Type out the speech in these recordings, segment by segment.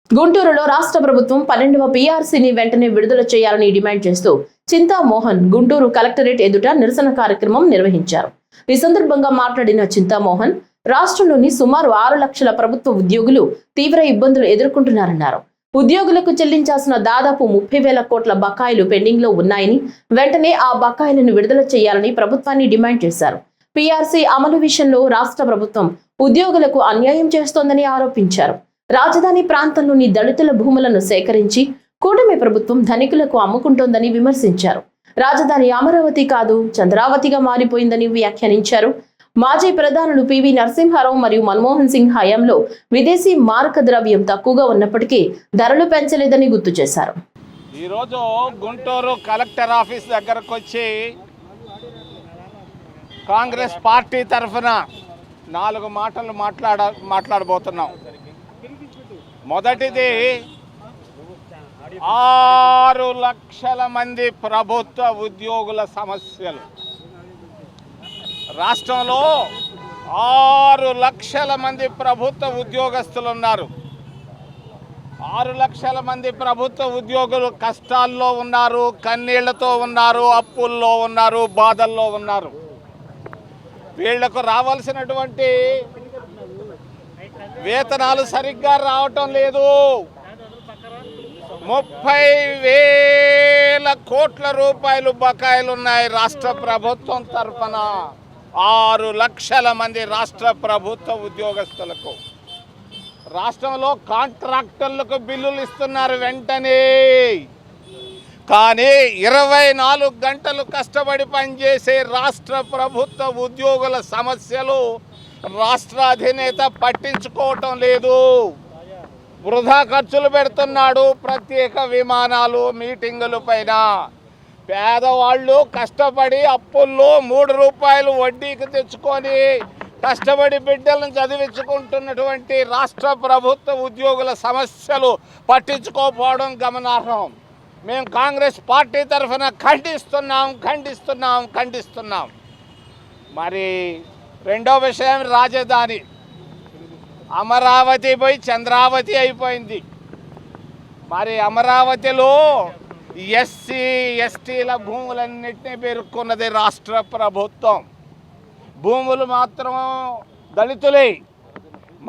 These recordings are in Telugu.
గుంటూరులో రాష్ట్ర ప్రభుత్వం 12వ పీఆర్సీని వెంటనే విడుదల చేయాలని డిమాండ్ చేస్తూ చింతామోహన్ గుంటూరు కలెక్టరేట్ ఎదుట నిరసన కార్యక్రమం నిర్వహించారు. ఈ సందర్భంగా మాట్లాడిన చింతామోహన్, రాష్ట్రంలోని సుమారు 6 లక్షల ప్రభుత్వ ఉద్యోగులు తీవ్ర ఇబ్బందులు ఎదుర్కొంటున్నారన్నారు. ఉద్యోగులకు చెల్లించాల్సిన దాదాపు 30,000 కోట్ల బకాయిలు పెండింగ్ లో ఉన్నాయని, వెంటనే ఆ బకాయిలను విడుదల చేయాలని ప్రభుత్వాన్ని డిమాండ్ చేశారు. పీఆర్సీ అమలు విషయంలో రాష్ట్ర ప్రభుత్వం ఉద్యోగులకు అన్యాయం చేస్తోందని ఆరోపించారు. రాజధాని ప్రాంతంలోని దళితుల భూములను సేకరించి కూటమి ప్రభుత్వం ధనికులకు అమ్ముకుంటోందని విమర్శించారు. రాజధాని అమరావతి కాదు, చంద్రావతిగా మారిపోయిందని వ్యాఖ్యానించారు. మాజీ ప్రధానులు పివి నరసింహారావు మరియు మన్మోహన్ సింగ్ హయాంలో విదేశీ మారక ద్రవ్యం తక్కువగా ఉన్నప్పటికీ ధరలు పెంచలేదని గుర్తు చేశారు. ఈరోజు గుంటూరు కలెక్టర్ ఆఫీస్ దగ్గరకు వచ్చి కాంగ్రెస్ పార్టీ తరఫున 4 మాటలు మాట్లాడబోతున్నాం. మొదటిది, 6 లక్షల మంది ప్రభుత్వ ఉద్యోగుల సమస్యలు. రాష్ట్రంలో 6 లక్షల మంది ప్రభుత్వ ఉద్యోగస్తులు ఉన్నారు. 6 లక్షల మంది ప్రభుత్వ ఉద్యోగులు కష్టాల్లో ఉన్నారు, కన్నీళ్లతో ఉన్నారు, అప్పుల్లో ఉన్నారు, బాధల్లో ఉన్నారు. వీళ్లకు రావాల్సినటువంటి వేతనాలు సరిగ్గా రావటం లేదు. 30,000 కోట్ల రూపాయలు బకాయిలు ఉన్నాయి రాష్ట్ర ప్రభుత్వం తరఫున 6 లక్షల మంది రాష్ట్ర ప్రభుత్వ ఉద్యోగస్తులకు. రాష్ట్రంలో కాంట్రాక్టర్లకు బిల్లులు ఇస్తున్నారు వెంటనే, కానీ 24 గంటలు కష్టపడి పనిచేసే రాష్ట్ర ప్రభుత్వ ఉద్యోగుల సమస్యలు రాష్ట్ర అధినేత పట్టించుకోవటం లేదు. వృధా ఖర్చులు పెడుతున్నాడు, ప్రత్యేక విమానాలు, మీటింగుల పైన. పేదవాళ్ళు కష్టపడి అప్పుల్లో 3 రూపాయలు వడ్డీకి తెచ్చుకొని కష్టపడి బిడ్డలను చదివించుకుంటున్నటువంటి రాష్ట్ర ప్రభుత్వ ఉద్యోగుల సమస్యలు పట్టించుకోకపోవడం గమనార్హం. మేము కాంగ్రెస్ పార్టీ తరఫున ఖండిస్తున్నాం. మరి రెండో విషయం, రాజధాని అమరావతి పోయి చంద్రావతి అయిపోయింది. మరి అమరావతిలో ఎస్సీ ఎస్టీల భూములన్నింటినీ పేర్కొన్నది రాష్ట్ర ప్రభుత్వం. భూములు మాత్రం దళితులే.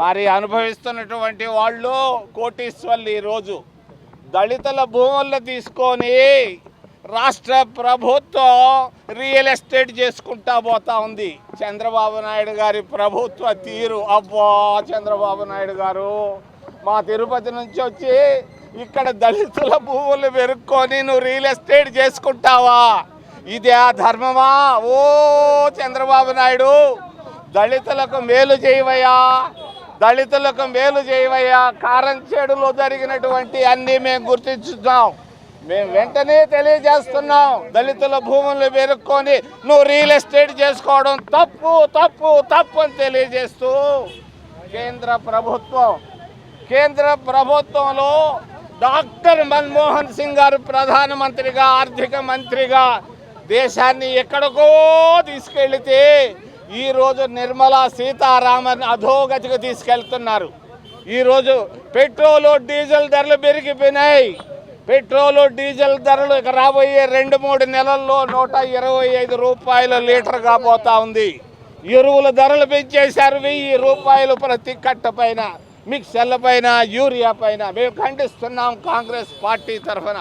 మరి అనుభవిస్తున్నటువంటి వాళ్ళు కోటీశ్వర్లు. ఈరోజు దళితుల భూములను తీసుకొని రాష్ట్ర ప్రభుత్వం రియల్ ఎస్టేట్ చేసుకుంటా పోతా ఉంది. చంద్రబాబు నాయుడు గారి ప్రభుత్వ తీరు, అబ్బా చంద్రబాబు నాయుడు గారు మా తిరుపతి నుంచి వచ్చి ఇక్కడ దళితుల భూములు పెరుక్కొని నువ్వు రియల్ ఎస్టేట్ చేసుకుంటావా? ఇదే ధర్మమా? ఓ చంద్రబాబు నాయుడు, దళితులకు మేలు చేయవయ్యా. కారంచేడులో జరిగినటువంటి అన్నీ మేము గుర్తించుతాం. మేము వెంటనే తెలియజేస్తున్నాం, దళితుల భూములు పెరుక్కొని నువ్వు రియల్ ఎస్టేట్ చేసుకోవడం తప్పు అని తెలియజేస్తూ కేంద్ర ప్రభుత్వంలో డాక్టర్ మన్మోహన్ సింగ్ గారు ప్రధానమంత్రిగా, ఆర్థిక మంత్రిగా దేశాన్ని ఎక్కడికో తీసుకెళ్తే ఈరోజు నిర్మలా సీతారామన్ అధోగతికి తీసుకెళ్తున్నారు. ఈరోజు పెట్రోలు డీజిల్ ధరలు పెరిగిపోయినాయి. పెట్రోలు డీజిల్ ధరలు ఇక రాబోయే 2-3 నెలల్లో 125 రూపాయల లీటర్ కాబోతా ఉంది. ఎరువుల ధరలు పెంచేశారు 1000 రూపాయలు ప్రతి కట్ట పైన, మిక్సర్ల పైన, యూరియా పైన. మేము ఖండిస్తున్నాం కాంగ్రెస్ పార్టీ తరఫున.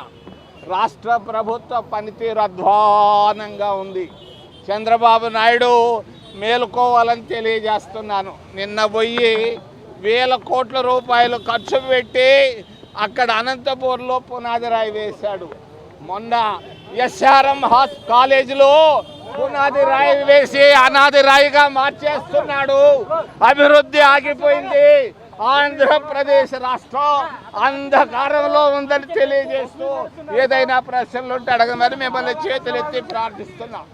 రాష్ట్ర ప్రభుత్వ పనితీరు అధ్వానంగా ఉంది. చంద్రబాబు నాయుడు మేలుకోవాలని తెలియజేస్తున్నాను. నిన్న పోయి 1000 కోట్ల రూపాయలు ఖర్చు పెట్టి అక్కడ అనంతపూర్లో పునాది రాయి వేశాడు. మొన్న ఎస్ఆర్ఎం కాలేజీలో పునాది రాయి వేసి అనాది రాయిగా మార్చేస్తున్నాడు. అభివృద్ధి ఆగిపోయింది. ఆంధ్రప్రదేశ్ రాష్ట్రం అంధకారంలో ఉందని తెలియజేస్తూ ఏదైనా ప్రశ్నలు ఉంటే అడగమని మిమ్మల్ని చేతులెత్తి ప్రార్థిస్తున్నాం.